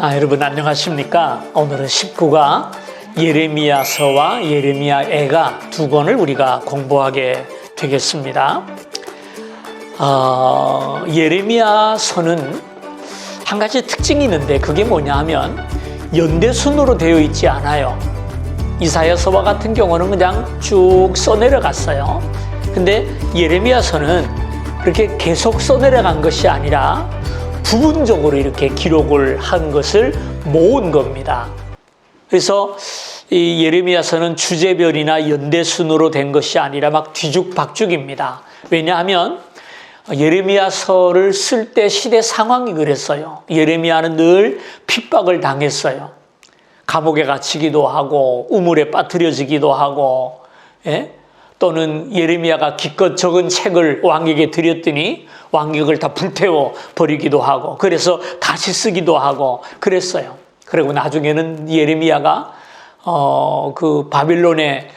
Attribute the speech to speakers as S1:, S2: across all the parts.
S1: 여러분 안녕하십니까? 오늘은 19가 예레미야서와 예레미야애가 두 권을 우리가 공부하게 되겠습니다. 예레미야서는 한 가지 특징이 있는데 그게 뭐냐 하면 연대순으로 되어 있지 않아요. 이사야서와 같은 경우는 그냥 쭉 써내려갔어요. 근데 예레미야서는 그렇게 계속 써내려간 것이 아니라 부분적으로 이렇게 기록을 한 것을 모은 겁니다. 그래서 이 예레미야서는 주제별이나 연대순으로 된 것이 아니라 막 뒤죽박죽입니다. 왜냐하면 예레미야서를 쓸 때 시대 상황이 그랬어요. 예레미야는 늘 핍박을 당했어요. 감옥에 갇히기도 하고 우물에 빠뜨려지기도 하고, 또는 예레미야가 기껏 적은 책을 왕에게 드렸더니 왕격을 다 불태워 버리기도 하고, 그래서 다시 쓰기도 하고 그랬어요. 그리고 나중에는 예레미야가 그 바빌론에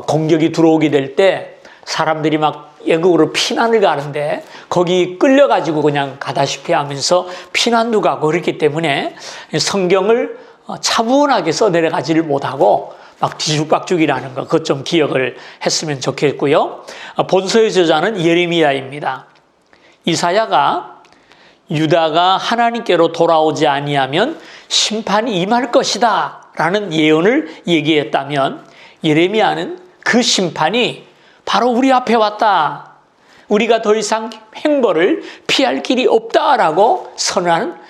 S1: 공격이 들어오게 될 때 사람들이 막 애국으로 피난을 가는데 거기 끌려가지고 그냥 가다시피 하면서 피난도 가고 그렇기 때문에 성경을 차분하게 써내려가지를 못하고 막 뒤죽박죽이라는 거, 그것 좀 기억을 했으면 좋겠고요. 본서의 저자는 예레미야입니다. 이사야가 유다가 하나님께로 돌아오지 아니하면 심판이 임할 것이다 라는 예언을 얘기했다면, 예레미야는 그 심판이 바로 우리 앞에 왔다, 우리가 더 이상 형벌을 피할 길이 없다라고 선언한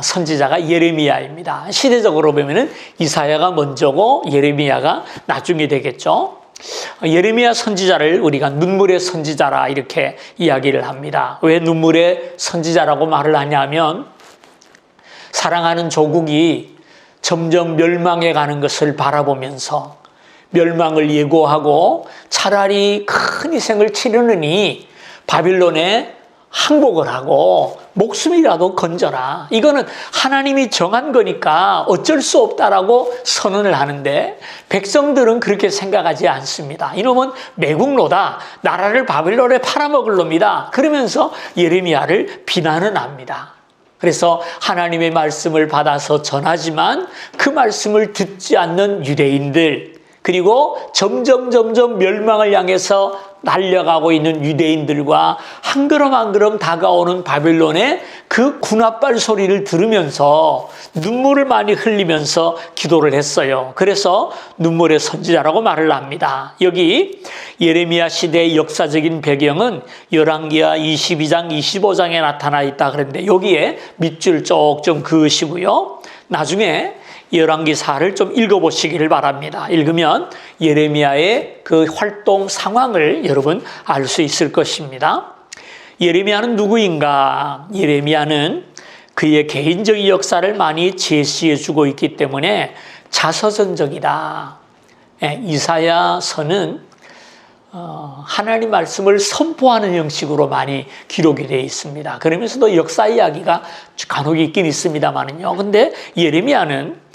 S1: 선지자가 예레미야입니다. 시대적으로 보면은 이사야가 먼저고 예레미야가 나중에 되겠죠. 예레미야 선지자를 우리가 눈물의 선지자라 이렇게 이야기를 합니다. 왜 눈물의 선지자라고 말을 하냐면, 사랑하는 조국이 점점 멸망해 가는 것을 바라보면서 멸망을 예고하고 차라리 큰 희생을 치르느니 바빌론에 항복을 하고 목숨이라도 건져라, 이거는 하나님이 정한 거니까 어쩔 수 없다라고 선언을 하는데, 백성들은 그렇게 생각하지 않습니다. 이놈은 매국노다, 나라를 바빌론에 팔아먹을 놈이다, 그러면서 예레미야를 비난은 합니다. 그래서 하나님의 말씀을 받아서 전하지만 그 말씀을 듣지 않는 유대인들, 그리고 점점 멸망을 향해서 달려가고 있는 유대인들과 한 걸음 한 걸음 다가오는 바빌론의 그 군합발 소리를 들으면서 눈물을 많이 흘리면서 기도를 했어요. 그래서 눈물의 선지자라고 말을 합니다. 여기 예레미야 시대의 역사적인 배경은 열왕기하 22장 25장에 나타나 있다 그랬는데, 여기에 밑줄 쭉 좀 그으시고요. 나중에 열왕기사를 좀 읽어보시기를 바랍니다. 읽으면 예레미야의 그 활동 상황을 여러분 알 수 있을 것입니다. 예레미야는 누구인가? 예레미야는 그의 개인적인 역사를 많이 제시해주고 있기 때문에 자서전적이다. 이사야서는 하나님 말씀을 선포하는 형식으로 많이 기록이 되어 있습니다. 그러면서도 역사 이야기가 간혹 있긴 있습니다만은요. 근데 예레미야는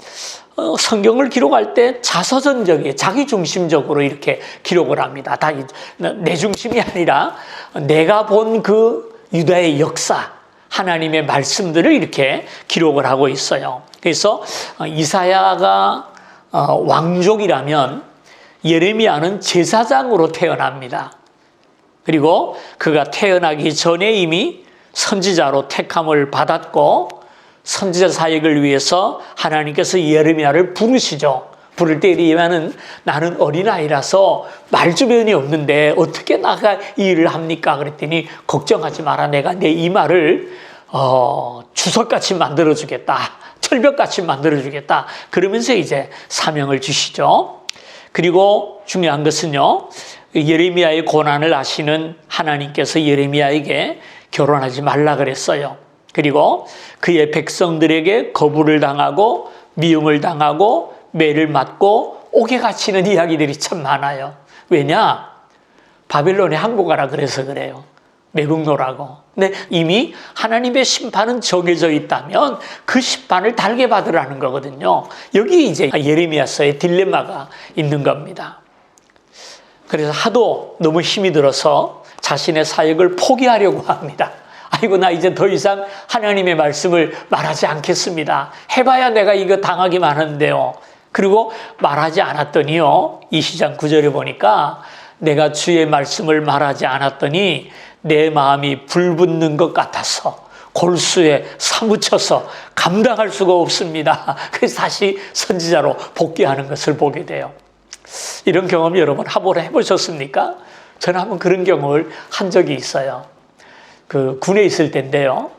S1: 성경을 기록할 때 자서전적이에요. 자기중심적으로 이렇게 기록을 합니다. 다 내 중심이 아니라 내가 본 그 유다의 역사, 하나님의 말씀들을 이렇게 기록을 하고 있어요. 그래서 이사야가 왕족이라면 예레미야는 제사장으로 태어납니다. 그리고 그가 태어나기 전에 이미 선지자로 택함을 받았고, 선지자 사역을 위해서 하나님께서 예레미야를 부르시죠. 부를 때 예레미야는 나는 어린아이라서 말주변이 없는데 어떻게 나가 이 일을 합니까? 그랬더니 걱정하지 마라, 내가 내 이마를 주석같이 만들어주겠다, 철벽같이 만들어주겠다, 그러면서 이제 사명을 주시죠. 그리고 중요한 것은요, 예레미야의 고난을 아시는 하나님께서 예레미야에게 결혼하지 말라 그랬어요. 그리고 그의 백성들에게 거부를 당하고 미움을 당하고 매를 맞고 옥에 갇히는 이야기들이 참 많아요. 왜냐? 바빌론에 항복하라 그래서 그래요. 매국노라고. 근데 이미 하나님의 심판은 정해져 있다면 그 심판을 달게 받으라는 거거든요. 여기 이제 예레미야서의 딜레마가 있는 겁니다. 그래서 하도 너무 힘이 들어서 자신의 사역을 포기하려고 합니다. 아이고 나 이제 더 이상 하나님의 말씀을 말하지 않겠습니다. 해봐야 내가 이거 당하기만 하는데요. 그리고 말하지 않았더니요. 이 시장 9절에 보니까 내가 주의 말씀을 말하지 않았더니 내 마음이 불붙는 것 같아서 골수에 사무쳐서 감당할 수가 없습니다. 그래서 다시 선지자로 복귀하는 것을 보게 돼요. 이런 경험 여러분 한번 해보셨습니까? 저는 한번 그런 경험을 한 적이 있어요. 그 군에 있을 때인데요.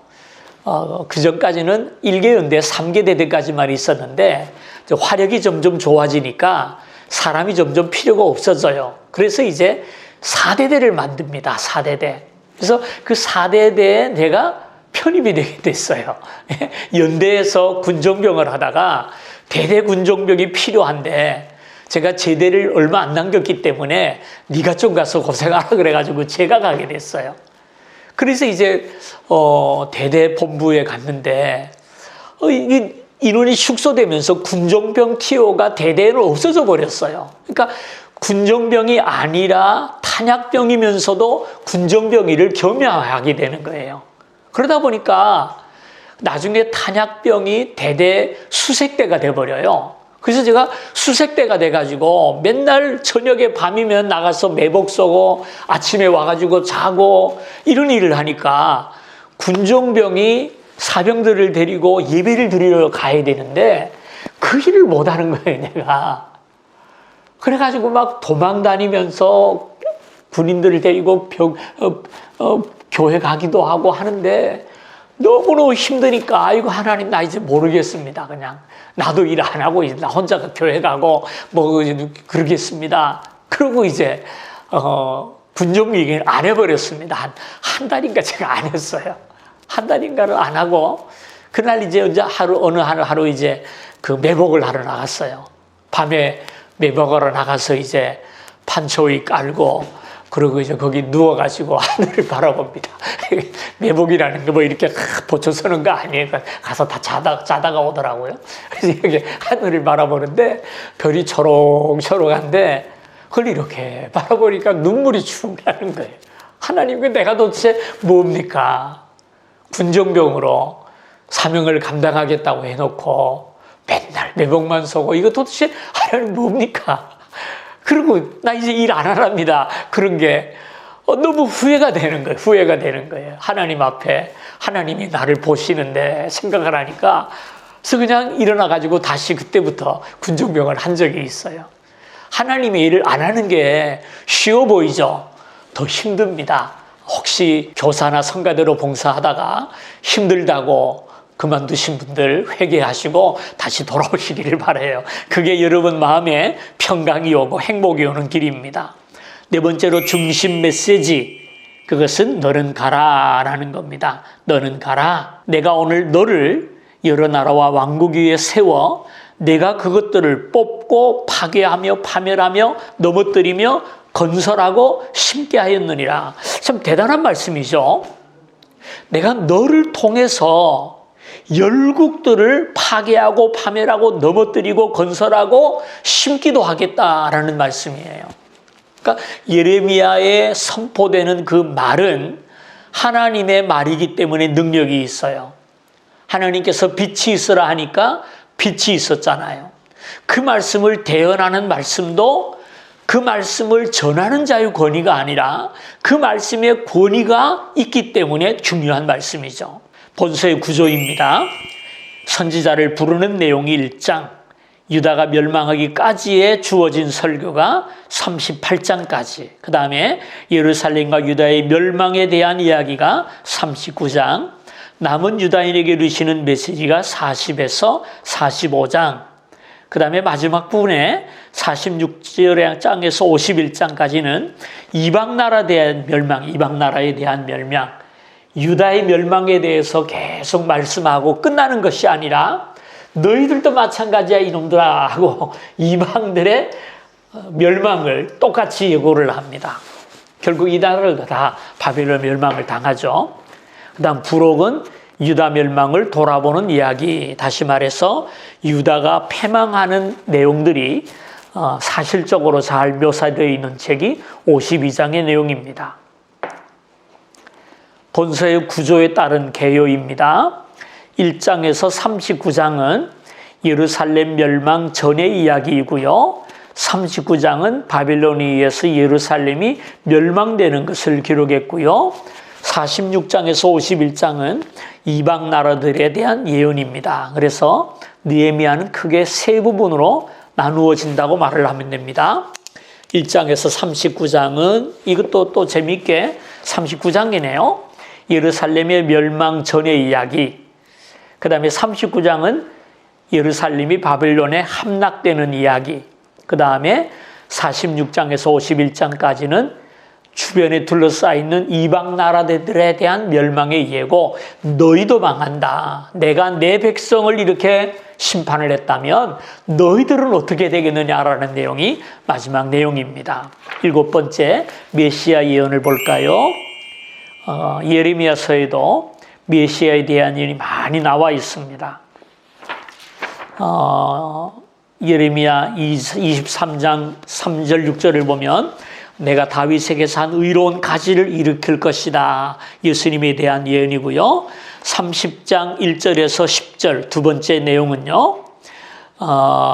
S1: 그 전까지는 1개 연대 3개 대대까지만 있었는데 화력이 점점 좋아지니까 사람이 점점 필요가 없어져요. 그래서 이제 4대대를 만듭니다. 4대대. 그래서 그 4대대에 내가 편입이 되게 됐어요. 연대에서 군종병을 하다가 대대 군종병이 필요한데 제가 제대를 얼마 안 남겼기 때문에 네가 좀 가서 고생하라 그래가지고 제가 가게 됐어요. 그래서 이제 대대 본부에 갔는데 인원이 축소되면서 군종병 티오가 대대로 없어져 버렸어요. 그러니까 군종병이 아니라 탄약병이면서도 군종병위를 겸양하게 되는 거예요. 그러다 보니까 나중에 탄약병이 대대 수색대가 돼버려요. 그래서 제가 수색대가 돼가지고 맨날 저녁에 밤이면 나가서 매복 쏘고 아침에 와가지고 자고 이런 일을 하니까 군종병이 사병들을 데리고 예배를 드리러 가야 되는데 그 일을 못하는 거예요, 내가. 그래가지고 막 도망 다니면서 군인들을 데리고 교회 가기도 하고 하는데 너무너무 힘드니까 아이고 하나님 나 이제 모르겠습니다. 그냥 나도 일 안 하고 나 혼자 교회 가고 뭐 그러겠습니다. 그러고 이제 군종 얘기를 안 해버렸습니다. 한 달인가 제가 안 했어요. 한 달인가를 안 하고 그날 이제 어느 하루 이제 그 매복을 하러 나갔어요. 밤에 매복하러 나가서 이제 판초위 깔고 그리고 이제 거기 누워가지고 하늘을 바라봅니다. 매복이라는 게 뭐 이렇게 보초 서는 거 아니에요. 가서 다 자다가 오더라고요. 그래서 이렇게 하늘을 바라보는데 별이 초록초록한데 그걸 이렇게 바라보니까 눈물이 쭉 나는 거예요. 하나님, 내가 도대체 뭡니까? 군종병으로 사명을 감당하겠다고 해놓고 맨날 매복만 서고 이거 도대체 하나님 뭡니까? 그리고 나 이제 일 안 하랍니다. 그런 게 너무 후회가 되는 거예요. 후회가 되는 거예요. 하나님 앞에 하나님이 나를 보시는데 생각을 하니까 그래서 그냥 일어나가지고 다시 그때부터 군종병을 한 적이 있어요. 하나님의 일을 안 하는 게 쉬워 보이죠? 더 힘듭니다. 혹시 교사나 성가대로 봉사하다가 힘들다고 그만두신 분들 회개하시고 다시 돌아오시기를 바라요. 그게 여러분 마음에 평강이 오고 행복이 오는 길입니다. 네 번째로 중심 메시지, 그것은 너는 가라라는 겁니다. 너는 가라. 내가 오늘 너를 여러 나라와 왕국 위에 세워 내가 그것들을 뽑고 파괴하며 파멸하며 넘어뜨리며 건설하고 심게 하였느니라. 참 대단한 말씀이죠. 내가 너를 통해서 열국들을 파괴하고 파멸하고 넘어뜨리고 건설하고 심기도 하겠다라는 말씀이에요. 그러니까 예레미야에 선포되는 그 말은 하나님의 말이기 때문에 능력이 있어요. 하나님께서 빛이 있으라 하니까 빛이 있었잖아요. 그 말씀을 대언하는 말씀도 그 말씀을 전하는 자의 권위가 아니라 그 말씀의 권위가 있기 때문에 중요한 말씀이죠. 본서의 구조입니다. 선지자를 부르는 내용이 1장, 유다가 멸망하기까지에 주어진 설교가 38장까지, 그 다음에 예루살렘과 유다의 멸망에 대한 이야기가 39장, 남은 유다인에게 주시는 메시지가 40에서 45장, 그 다음에 마지막 부분에 46장에서 51장까지는 이방나라에 대한 멸망, 이방나라에 대한 멸망, 유다의 멸망에 대해서 계속 말씀하고 끝나는 것이 아니라 너희들도 마찬가지야 이놈들아 하고 이방들의 멸망을 똑같이 예고를 합니다. 결국 이 나라를 다 바벨론 멸망을 당하죠. 그 다음 부록은 유다 멸망을 돌아보는 이야기, 다시 말해서 유다가 패망하는 내용들이 사실적으로 잘 묘사되어 있는 책이 52장의 내용입니다. 본서의 구조에 따른 개요입니다. 1장에서 39장은 예루살렘 멸망 전의 이야기이고요. 39장은 바벨론에 의해서 예루살렘이 멸망되는 것을 기록했고요. 46장에서 51장은 이방 나라들에 대한 예언입니다. 그래서 느헤미야는 크게 세 부분으로 나누어진다고 말을 하면 됩니다. 1장에서 39장은 이것도 또 재미있게 39장이네요. 예루살렘의 멸망 전의 이야기. 그 다음에 39장은 예루살렘이 바벨론에 함락되는 이야기. 그 다음에 46장에서 51장까지는 주변에 둘러싸여 이방 나라들에 대한 멸망의 예고, 너희도 망한다. 내가 내 백성을 이렇게 심판을 했다면 너희들은 어떻게 되겠느냐라는 내용이 마지막 내용입니다. 7번째 메시아 예언을 볼까요? 예레미야서에도 메시아에 대한 예언이 많이 나와 있습니다. 예레미야 23장 3절 6절을 보면 내가 다윗에게 산 의로운 가지를 일으킬 것이다. 예수님에 대한 예언이고요. 30장 1절에서 10절 두 번째 내용은요.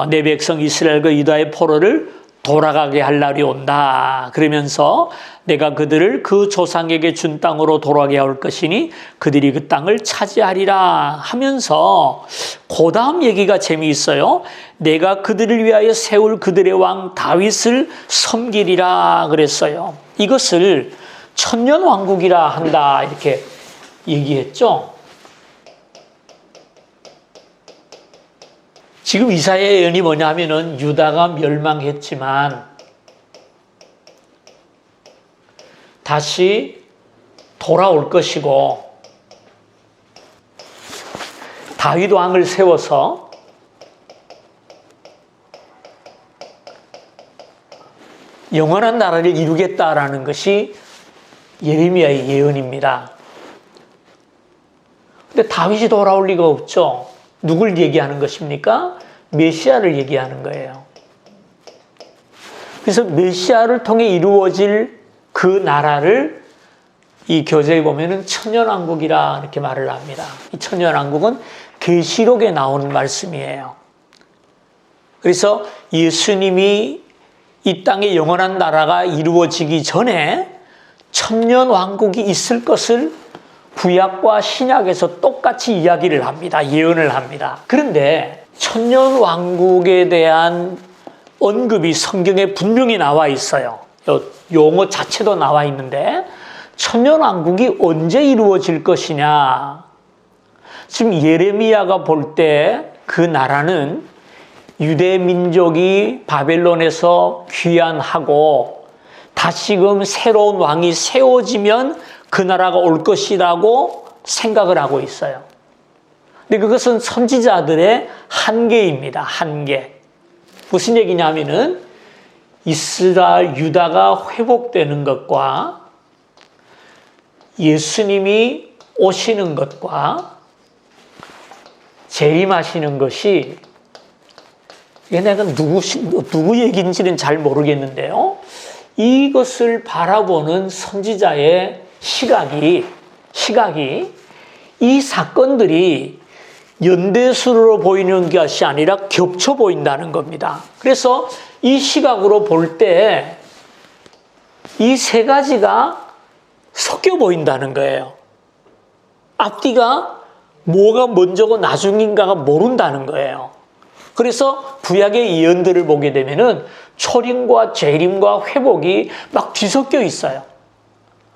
S1: 내 백성 이스라엘과 유다의 포로를 돌아가게 할 날이 온다. 그러면서 내가 그들을 그 조상에게 준 땅으로 돌아가게 할 것이니 그들이 그 땅을 차지하리라 하면서 그 다음 얘기가 재미있어요. 내가 그들을 위하여 세울 그들의 왕 다윗을 섬기리라 그랬어요. 이것을 천년왕국이라 한다 이렇게 얘기했죠. 지금 이사야의 예언이 뭐냐 하면은 유다가 멸망했지만 다시 돌아올 것이고 다윗 왕을 세워서 영원한 나라를 이루겠다라는 것이 예레미야의 예언입니다. 근데 다윗이 돌아올 리가 없죠. 누굴 얘기하는 것입니까? 메시아를 얘기하는 거예요. 그래서 메시아를 통해 이루어질 그 나라를 이 교재에 보면은 천년왕국이라 이렇게 말을 합니다. 이 천년왕국은 계시록에 나오는 말씀이에요. 그래서 예수님이 이 땅에 영원한 나라가 이루어지기 전에 천년왕국이 있을 것을 구약과 신약에서 똑같이 이야기를 합니다. 예언을 합니다. 그런데 천년왕국에 대한 언급이 성경에 분명히 나와 있어요. 용어 자체도 나와 있는데 천년왕국이 언제 이루어질 것이냐. 지금 예레미야가 볼 때 그 나라는 유대 민족이 바벨론에서 귀환하고 다시금 새로운 왕이 세워지면 그 나라가 올 것이라고 생각을 하고 있어요. 근데 그것은 선지자들의 한계입니다. 한계. 무슨 얘기냐면은 이스라엘 유다가 회복되는 것과 예수님이 오시는 것과 재림하시는 것이 내가 누구 얘기인지는 잘 모르겠는데요. 이것을 바라보는 선지자의 시각이 이 사건들이 연대수로 보이는 것이 아니라 겹쳐 보인다는 겁니다. 그래서 이 시각으로 볼 때 이 세 가지가 섞여 보인다는 거예요. 앞뒤가 뭐가 먼저고 나중인가가 모른다는 거예요. 그래서 구약의 예언들을 보게 되면은 초림과 재림과 회복이 막 뒤섞여 있어요.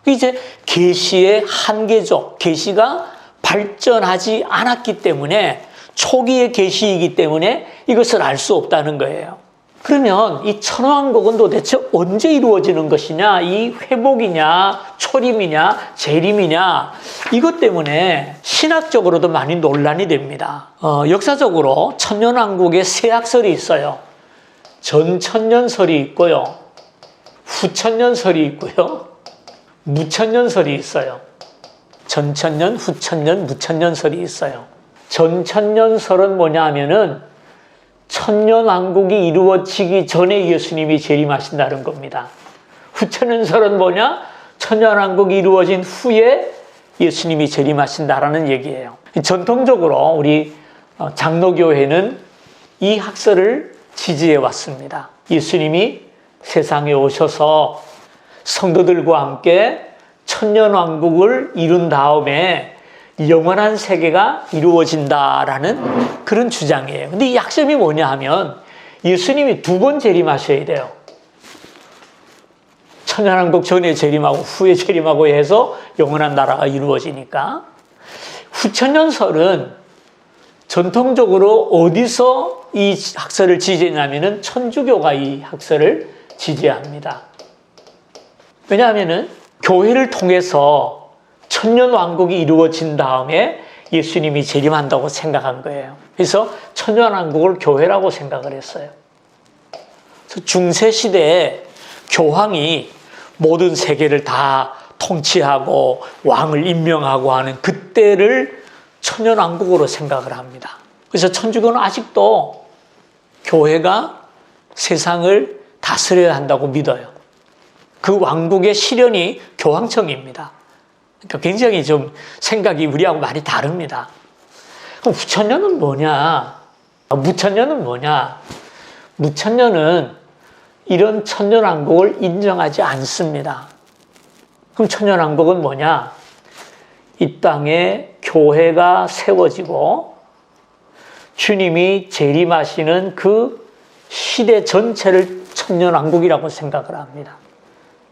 S1: 이제 계시의 한계죠. 계시가 발전하지 않았기 때문에 초기의 계시이기 때문에 이것을 알 수 없다는 거예요. 그러면 이 천왕국은 도대체 언제 이루어지는 것이냐? 이 회복이냐, 초림이냐, 재림이냐? 이것 때문에 신학적으로도 많이 논란이 됩니다. 역사적으로 천년왕국에 세 학설이 있어요. 전천년설이 있고요. 후천년설이 있고요. 무천년설이 있어요. 전천년, 후천년, 무천년설이 있어요. 전천년설은 뭐냐 하면은 천년왕국이 이루어지기 전에 예수님이 재림하신다는 겁니다. 후천년설은 뭐냐? 천년왕국이 이루어진 후에 예수님이 재림하신다라는 얘기예요. 전통적으로 우리 장로교회는 이 학설을 지지해 왔습니다. 예수님이 세상에 오셔서 성도들과 함께 천년왕국을 이룬 다음에 영원한 세계가 이루어진다라는 그런 주장이에요. 근데 이 약점이 뭐냐 하면 예수님이 두 번 재림하셔야 돼요. 천년왕국 전에 재림하고 후에 재림하고 해서 영원한 나라가 이루어지니까. 후천년설은 전통적으로 어디서 이 학설을 지지하냐면은 천주교가 이 학설을 지지합니다. 왜냐하면은 교회를 통해서 천년왕국이 이루어진 다음에 예수님이 재림한다고 생각한 거예요. 그래서 천년왕국을 교회라고 생각을 했어요. 중세시대에 교황이 모든 세계를 다 통치하고 왕을 임명하고 하는 그때를 천년왕국으로 생각을 합니다. 그래서 천주교는 아직도 교회가 세상을 다스려야 한다고 믿어요. 그 왕국의 실현이 교황청입니다. 그러니까 굉장히 좀 생각이 우리하고 많이 다릅니다. 그럼 후천년은 뭐냐? 무천년은 뭐냐? 무천년은 이런 천년왕국을 인정하지 않습니다. 그럼 천년왕국은 뭐냐? 이 땅에 교회가 세워지고 주님이 재림하시는 그 시대 전체를 천년왕국이라고 생각을 합니다.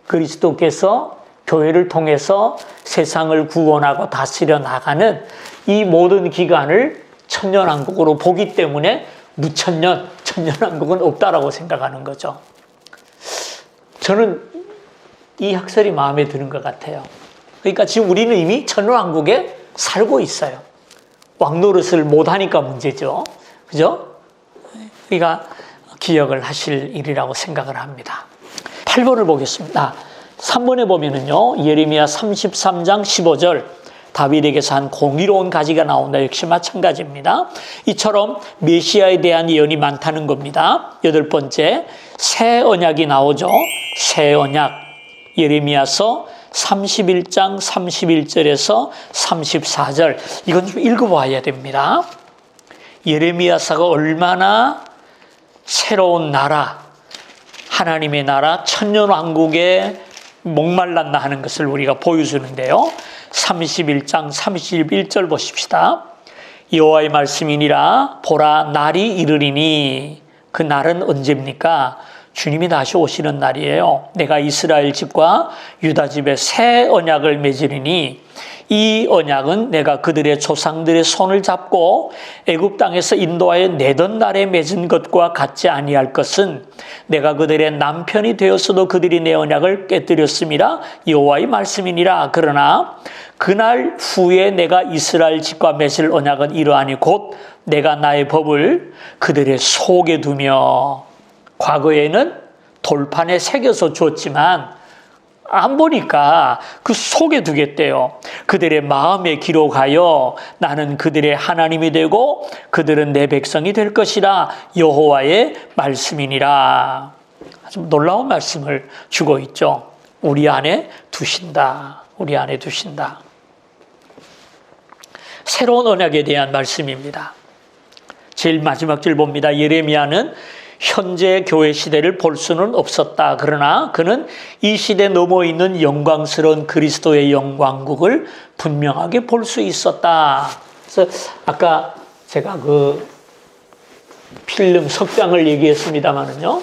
S1: 그리스도께서 교회를 통해서 세상을 구원하고 다스려 나가는 이 모든 기간을 천년왕국으로 보기 때문에 무천년, 천년왕국은 없다라고 생각하는 거죠. 저는 이 학설이 마음에 드는 것 같아요. 그러니까 지금 우리는 이미 천년왕국에 살고 있어요. 왕노릇을 못하니까 문제죠. 그죠? 그러니까 기억을 하실 일이라고 생각을 합니다. 8번을 보겠습니다. 3번에 보면은요, 예레미야 33장 15절, 다윗에게서 한 공의로운 가지가 나온다. 역시 마찬가지입니다. 이처럼 메시아에 대한 예언이 많다는 겁니다. 8번째, 새 언약이 나오죠. 새 언약. 예레미야서 31장 31절에서 34절. 이건 좀 읽어봐야 됩니다. 예레미야서가 얼마나 새로운 나라, 하나님의 나라, 천년왕국에 목말랐나 하는 것을 우리가 보여주는데요. 31장 31절 보십시다. 여호와의 말씀이니라. 보라, 날이 이르리니. 그 날은 언제입니까? 주님이 다시 오시는 날이에요. 내가 이스라엘 집과 유다 집에 새 언약을 맺으리니 이 언약은 내가 그들의 조상들의 손을 잡고 애굽 땅에서 인도하여 내던 날에 맺은 것과 같지 아니할 것은 내가 그들의 남편이 되었어도 그들이 내 언약을 깨뜨렸음이라. 여호와의 말씀이니라. 그러나 그날 후에 내가 이스라엘 집과 맺을 언약은 이러하니 곧 내가 나의 법을 그들의 속에 두며. 과거에는 돌판에 새겨서 줬지만 안 보니까 그 속에 두겠대요. 그들의 마음에 기록하여 나는 그들의 하나님이 되고 그들은 내 백성이 될 것이라. 여호와의 말씀이니라. 아주 놀라운 말씀을 주고 있죠. 우리 안에 두신다. 우리 안에 두신다. 새로운 언약에 대한 말씀입니다. 제일 마지막 줄 봅니다. 예레미야는 현재 교회 시대를 볼 수는 없었다. 그러나 그는 이 시대 넘어 있는 영광스러운 그리스도의 영광국을 분명하게 볼 수 있었다. 그래서 아까 제가 그 필름 석장을 얘기했습니다마는요,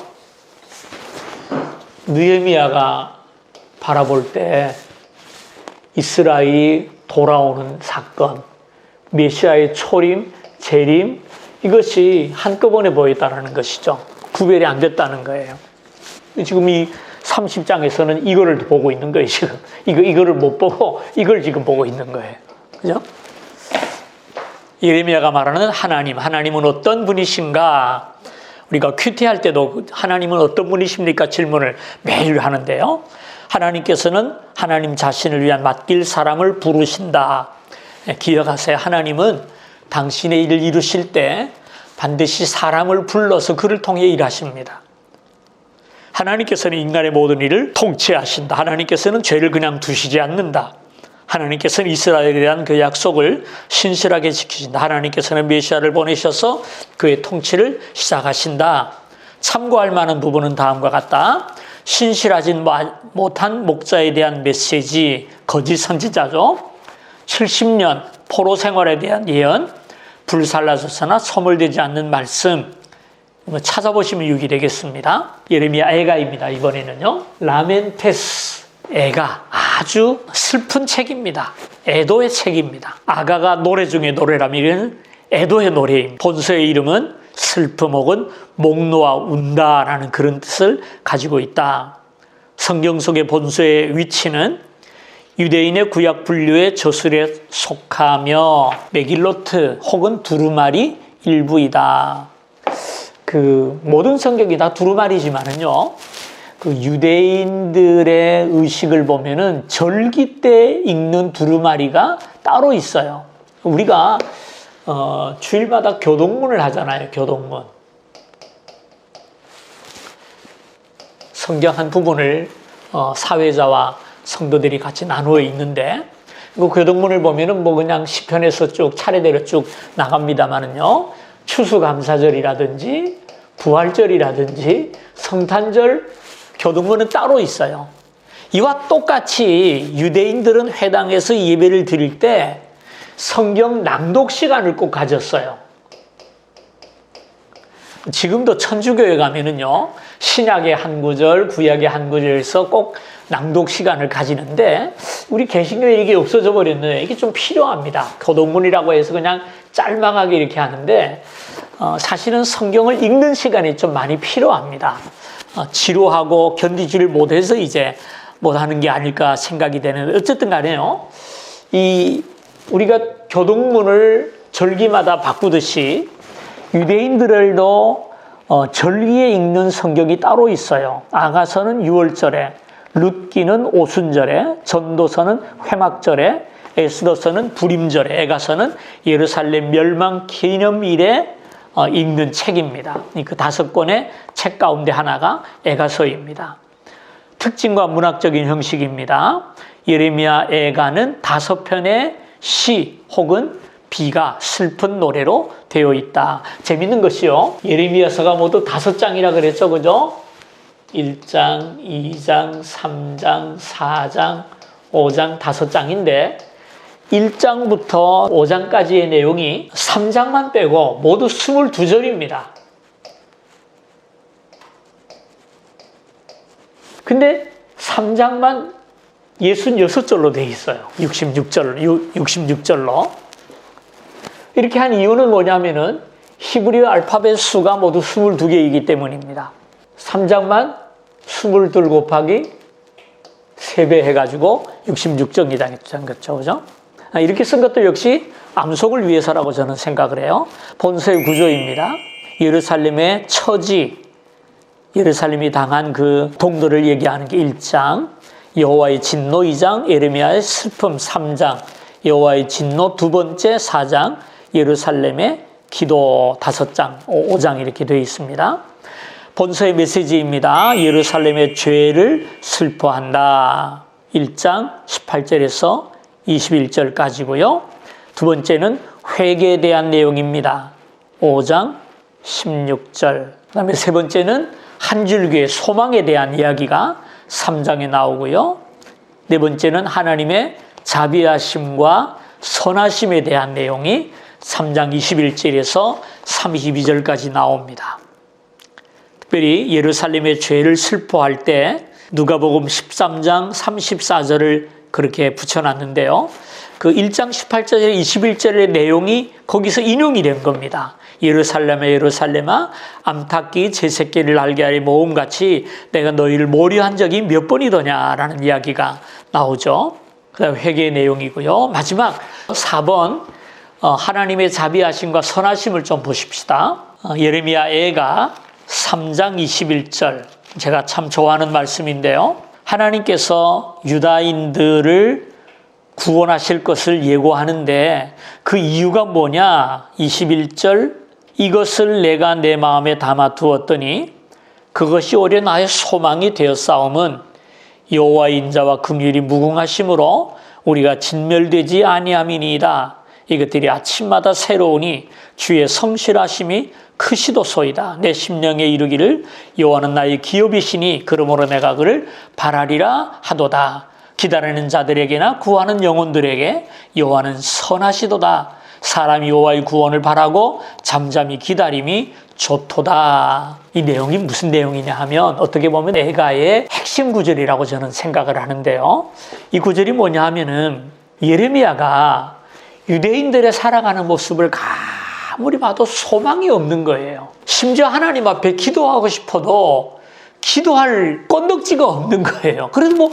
S1: 느헤미야가 바라볼 때 이스라엘이 돌아오는 사건, 메시아의 초림, 재림, 이것이 한꺼번에 보였다는 것이죠. 구별이 안 됐다는 거예요. 지금 이 30장에서는 이거를 보고 있는 거예요, 지금. 이거를 못 보고 이걸 지금 보고 있는 거예요. 그죠? 예레미야가 말하는 하나님은 어떤 분이신가? 우리가 큐티할 때도 하나님은 어떤 분이십니까? 질문을 매일 하는데요. 하나님께서는 하나님 자신을 위한 맡길 사람을 부르신다. 기억하세요. 하나님은 당신의 일을 이루실 때 반드시 사람을 불러서 그를 통해 일하십니다. 하나님께서는 인간의 모든 일을 통치하신다. 하나님께서는 죄를 그냥 두시지 않는다. 하나님께서는 이스라엘에 대한 그 약속을 신실하게 지키신다. 하나님께서는 메시아를 보내셔서 그의 통치를 시작하신다. 참고할 만한 부분은 다음과 같다. 신실하지 못한 목자에 대한 메시지, 거짓 선지자죠. 70년 포로 생활에 대한 예언, 불살라서서나 소멸되지 않는 말씀, 찾아보시면 유익이 되겠습니다. 예레미야 애가입니다. 이번에는요. 라멘테스, 애가, 아주 슬픈 책입니다. 애도의 책입니다. 아가가 노래 중에 노래라면 애도의 노래입니다. 본서의 이름은 슬픔 혹은 목 놓아 운다라는 그런 뜻을 가지고 있다. 성경 속의 본서의 위치는 유대인의 구약 분류의 저술에 속하며 메길로트 혹은 두루마리 일부이다. 그 모든 성경이 다 두루마리지만은요, 그 유대인들의 의식을 보면은 절기 때 읽는 두루마리가 따로 있어요. 우리가 주일마다 교동문을 하잖아요. 교동문. 성경 한 부분을 사회자와 성도들이 같이 나누어 있는데, 그 교동문을 보면은 뭐 그냥 시편에서 쭉 차례대로 쭉 나갑니다만은요, 추수감사절이라든지 부활절이라든지 성탄절 교동문은 따로 있어요. 이와 똑같이 유대인들은 회당에서 예배를 드릴 때 성경 낭독 시간을 꼭 가졌어요. 지금도 천주교에 가면은요, 신약의 한 구절, 구약의 한 구절에서 꼭 낭독 시간을 가지는데, 우리 개신교에 이게 없어져 버렸는데, 이게 좀 필요합니다. 교동문이라고 해서 그냥 짤막하게 이렇게 하는데, 사실은 성경을 읽는 시간이 좀 많이 필요합니다. 지루하고 견디지를 못해서 이제 못하는 게 아닐까 생각이 되는데, 어쨌든 간에요, 우리가 교동문을 절기마다 바꾸듯이 유대인들도 절기에 읽는 성경이 따로 있어요. 아가서는 6월절에, 룻기는 오순절에, 전도서는 회막절에, 에스더서는 부림절에, 에가서는 예루살렘 멸망 기념일에 읽는 책입니다. 그 5권의 책 가운데 하나가 에가서입니다. 특징과 문학적인 형식입니다. 예레미야 애가는 5편의 시 혹은 비가 슬픈 노래로 되어 있다. 재밌는 것이요, 예레미야서가 모두 5장이라 그랬죠, 그죠? 1장, 2장, 3장, 4장, 5장, 5장인데 1장부터 5장까지의 내용이 3장만 빼고 모두 22절입니다. 근데 3장만 66절로 되어 있어요. 66절로. 이렇게 한 이유는 뭐냐면은 히브리어 알파벳 수가 모두 22개이기 때문입니다. 3장만 22 곱하기 3배 해가지고 66장이다. 그렇죠? 이렇게 쓴 것도 역시 암송을 위해서라고 저는 생각을 해요. 본서의 구조입니다. 예루살렘의 처지, 예루살렘이 당한 그 동들을 얘기하는 게 1장, 여호와의 진노 2장, 예레미야의 슬픔 3장, 여호와의 진노 2번째 4장, 예루살렘의 기도 5장, 5장 이렇게 되어 있습니다. 본서의 메시지입니다. 예루살렘의 죄를 슬퍼한다. 1장 18절에서 21절까지고요. 두 번째는 회개에 대한 내용입니다. 5장 16절. 그다음에 세 번째는 한 줄기의 소망에 대한 이야기가 3장에 나오고요. 네 번째는 하나님의 자비하심과 선하심에 대한 내용이 3장 21절에서 32절까지 나옵니다. 특별히 예루살렘의 죄를 슬퍼할 때 누가복음 13장 34절을 그렇게 붙여놨는데요. 그 1장 18절에 21절의 내용이 거기서 인용이 된 겁니다. 예루살렘아 예루살렘아 암탉기 제 새끼를 알게 하리 모음같이 내가 너희를 모려한 적이 몇 번이더냐라는 이야기가 나오죠. 그다음 회개의 내용이고요. 마지막 4번 하나님의 자비하심과 선하심을 좀 보십시다. 예레미야 애가 3장 21절 제가 참 좋아하는 말씀인데요. 하나님께서 유다인들을 구원하실 것을 예고하는데 그 이유가 뭐냐? 21절 이것을 내가 내 마음에 담아 두었더니 그것이 오히려 나의 소망이 되었사옴은 여호와의 인자와 긍휼이 무궁하심으로 우리가 진멸되지 아니함이니이다. 이것들이 아침마다 새로우니 주의 성실하심이 크시도소이다. 내 심령에 이르기를 여호와는 나의 기업이시니 그러므로 내가 그를 바라리라 하도다. 기다리는 자들에게나 구하는 영혼들에게 여호와는 선하시도다. 사람이 여호와의 구원을 바라고 잠잠히 기다림이 좋도다. 이 내용이 무슨 내용이냐 하면 어떻게 보면 에가의 핵심 구절이라고 저는 생각을 하는데요. 이 구절이 뭐냐 하면은 예레미야가 유대인들의 살아가는 모습을 아무리 봐도 소망이 없는 거예요. 심지어 하나님 앞에 기도하고 싶어도 기도할 건덕지가 없는 거예요. 그래도 뭐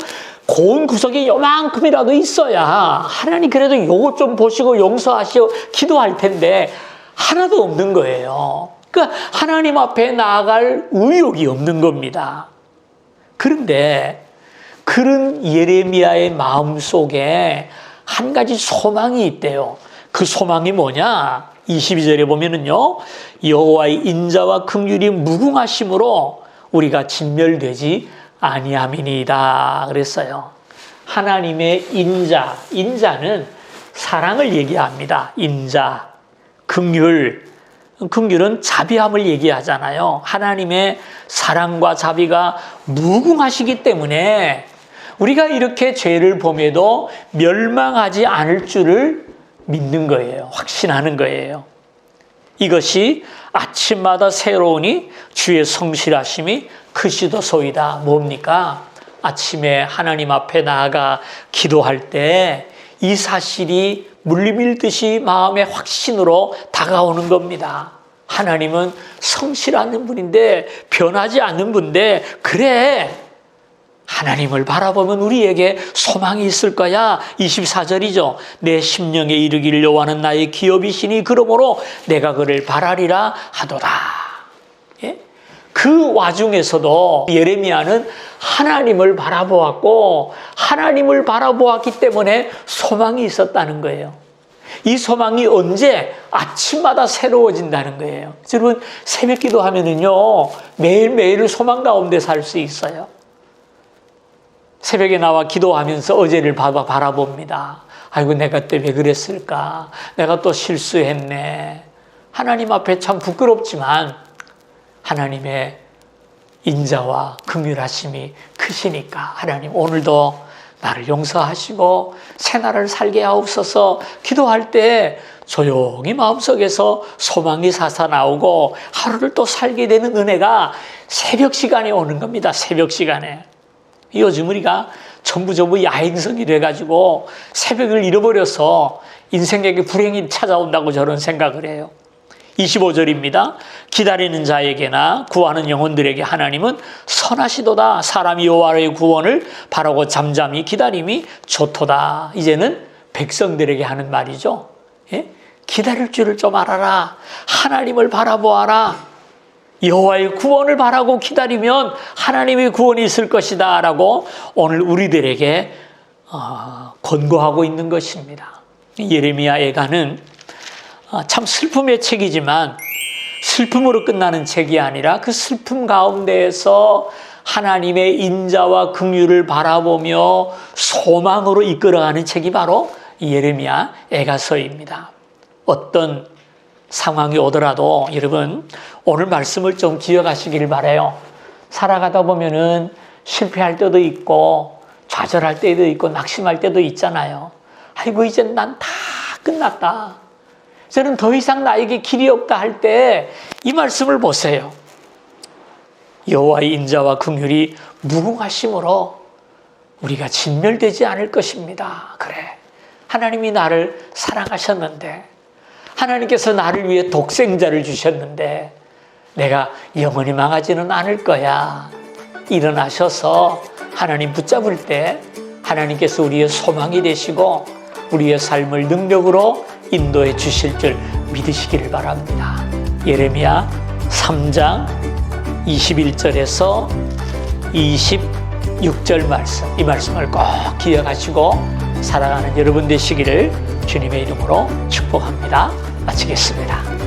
S1: 고운 구석이 요만큼이라도 있어야 하나님 그래도 요것 좀 보시고 용서하시오 기도할 텐데 하나도 없는 거예요. 그러니까 하나님 앞에 나아갈 의욕이 없는 겁니다. 그런데 그런 예레미야의 마음속에 한 가지 소망이 있대요. 그 소망이 뭐냐? 22절에 보면은요, 여호와의 인자와 긍휼이 무궁하심으로 우리가 진멸되지 아니함이니이다 그랬어요. 하나님의 인자는 사랑을 얘기합니다. 인자, 긍휼은 자비함을 얘기하잖아요. 하나님의 사랑과 자비가 무궁하시기 때문에 우리가 이렇게 죄를 범해도 멸망하지 않을 줄을 믿는 거예요. 확신하는 거예요. 이것이 아침마다 새로우니 주의 성실하심이 크시도소이다. 뭡니까? 아침에 하나님 앞에 나아가 기도할 때 이 사실이 물밀듯이 마음의 확신으로 다가오는 겁니다. 하나님은 성실한 분인데 변하지 않는 분인데 그래 하나님을 바라보면 우리에게 소망이 있을 거야. 24절이죠. 내 심령에 이르기를 여호와는 나의 기업이시니 그러므로 내가 그를 바라리라 하도다. 예? 그 와중에서도 예레미야는 하나님을 바라보았고 하나님을 바라보았기 때문에 소망이 있었다는 거예요. 이 소망이 언제? 아침마다 새로워진다는 거예요. 여러분 새벽 기도하면은요 매일매일 소망 가운데 살 수 있어요. 새벽에 나와 기도하면서 어제를 바라봅니다. 아이고 내가 또 왜 그랬을까? 내가 또 실수했네. 하나님 앞에 참 부끄럽지만 하나님의 인자와 긍휼하심이 크시니까 하나님 오늘도 나를 용서하시고 새날을 살게 하옵소서. 기도할 때 조용히 마음속에서 소망이 솟아나오고 하루를 또 살게 되는 은혜가 새벽 시간에 오는 겁니다. 새벽 시간에. 요즘 우리가 전부 야행성이 돼가지고 새벽을 잃어버려서 인생에게 불행이 찾아온다고 저는 생각을 해요. 25절입니다. 기다리는 자에게나 구하는 영혼들에게 하나님은 선하시도다. 사람이 여호와의 구원을 바라고 잠잠히 기다림이 좋도다. 이제는 백성들에게 하는 말이죠. 예? 기다릴 줄을 좀 알아라. 하나님을 바라보아라. 여호와의 구원을 바라고 기다리면 하나님의 구원이 있을 것이다 라고 오늘 우리들에게 권고하고 있는 것입니다. 예레미야 애가는 참 슬픔의 책이지만 슬픔으로 끝나는 책이 아니라 그 슬픔 가운데에서 하나님의 인자와 긍휼을 바라보며 소망으로 이끌어가는 책이 바로 예레미야 애가서입니다. 어떤 상황이 오더라도 여러분 오늘 말씀을 좀 기억하시길 바라요. 살아가다 보면은 실패할 때도 있고 좌절할 때도 있고 낙심할 때도 있잖아요. 아이고 이제 난 다 끝났다. 저는 더 이상 나에게 길이 없다 할 때 이 말씀을 보세요. 여호와의 인자와 긍휼이 무궁하심으로 우리가 진멸되지 않을 것입니다. 그래, 하나님이 나를 사랑하셨는데 하나님께서 나를 위해 독생자를 주셨는데 내가 영원히 망하지는 않을 거야. 일어나셔서 하나님 붙잡을 때 하나님께서 우리의 소망이 되시고 우리의 삶을 능력으로 인도해 주실 줄 믿으시기를 바랍니다. 예레미야 3장 21절에서 26절 말씀, 이 말씀을 꼭 기억하시고 살아가는 여러분 되시기를 주님의 이름으로 축복합니다. 마치겠습니다.